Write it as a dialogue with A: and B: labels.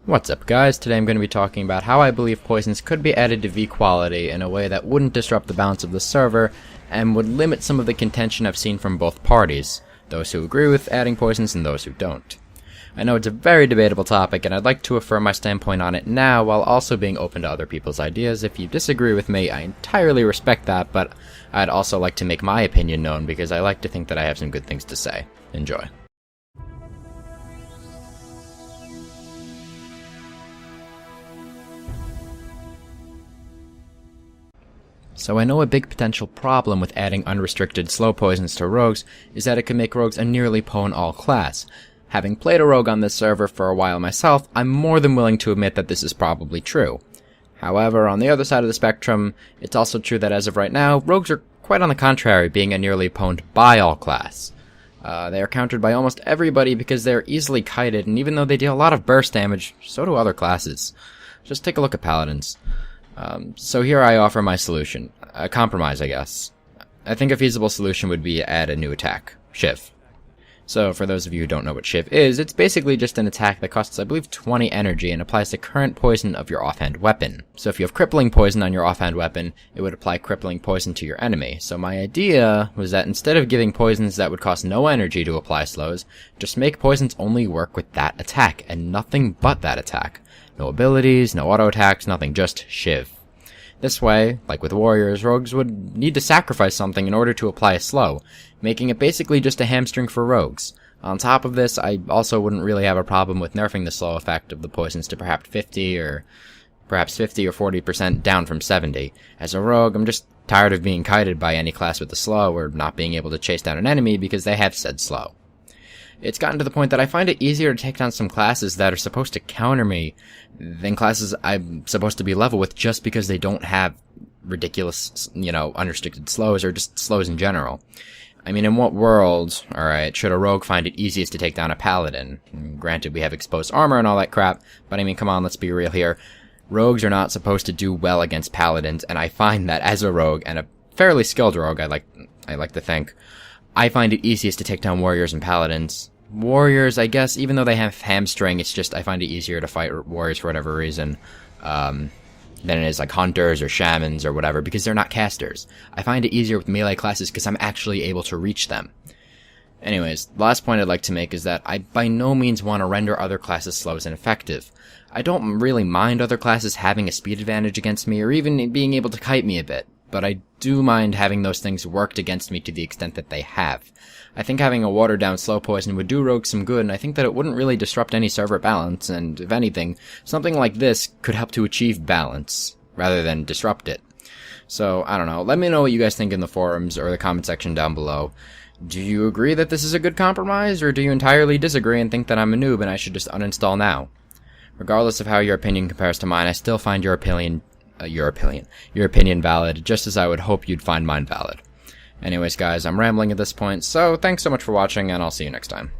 A: What's up guys, today I'm going to be talking about how I believe poisons could be added to V quality in a way that wouldn't disrupt the balance of the server and would limit some of the contention I've seen from both parties, those who agree with adding poisons and those who don't. I know it's a very debatable topic and I'd like to affirm my standpoint on it now while also being open to other people's ideas. If you disagree with me, I entirely respect that, but I'd also like to make my opinion known because I like to think that I have some good things to say. Enjoy. So I know a big potential problem with adding unrestricted slow poisons to rogues is that it can make rogues a nearly pwn-all class. Having played a rogue on this server for a while myself, I'm more than willing to admit that this is probably true. However, on the other side of the spectrum, it's also true that as of right now, rogues are quite on the contrary, being a nearly pwned by all class. They are countered by almost everybody because they're easily kited, and even though they deal a lot of burst damage, so do other classes. Just take a look at paladins. So here I offer my solution. A compromise, I guess. I think a feasible solution would be to add a new attack. Shiv. So, for those of you who don't know what Shiv is, it's basically just an attack that costs, I believe, 20 energy and applies the current poison of your offhand weapon. So if you have crippling poison on your offhand weapon, it would apply crippling poison to your enemy. So my idea was that instead of giving poisons that would cost no energy to apply slows, just make poisons only work with that attack, and nothing but that attack. No abilities, no auto attacks, nothing, just Shiv. This way, like with warriors, rogues would need to sacrifice something in order to apply a slow, making it basically just a hamstring for rogues. On top of this, I also wouldn't really have a problem with nerfing the slow effect of the poisons to perhaps 50 or 40% down from 70. As a rogue, I'm just tired of being kited by any class with the slow or not being able to chase down an enemy because they have said slow. It's gotten to the point that I find it easier to take down some classes that are supposed to counter me than classes I'm supposed to be level with just because they don't have ridiculous, unrestricted slows or just slows in general. I mean, in what world, alright, should a rogue find it easiest to take down a paladin? Granted, we have exposed armor and all that crap, but I mean, come on, let's be real here. Rogues are not supposed to do well against paladins, and I find that as a rogue, and a fairly skilled rogue, I like to think, I find it easiest to take down warriors and paladins. Warriors, I guess, even though they have hamstring, it's just I find it easier to fight warriors for whatever reason than it is like hunters or shamans or whatever, because they're not casters. I find it easier with melee classes because I'm actually able to reach them. Anyways, the last point I'd like to make is that I by no means want to render other classes slow and ineffective. I don't really mind other classes having a speed advantage against me or even being able to kite me a bit, but I do mind having those things worked against me to the extent that they have. I think having a watered-down slow poison would do rogues some good, and I think that it wouldn't really disrupt any server balance, and if anything, something like this could help to achieve balance, rather than disrupt it. So, I don't know, let me know what you guys think in the forums or the comment section down below. Do you agree that this is a good compromise, or do you entirely disagree and think that I'm a noob and I should just uninstall now? Regardless of how your opinion compares to mine, I still find your opinion valid, just as I would hope you'd find mine valid. Anyways guys, I'm rambling at this point, so thanks so much for watching, and I'll see you next time.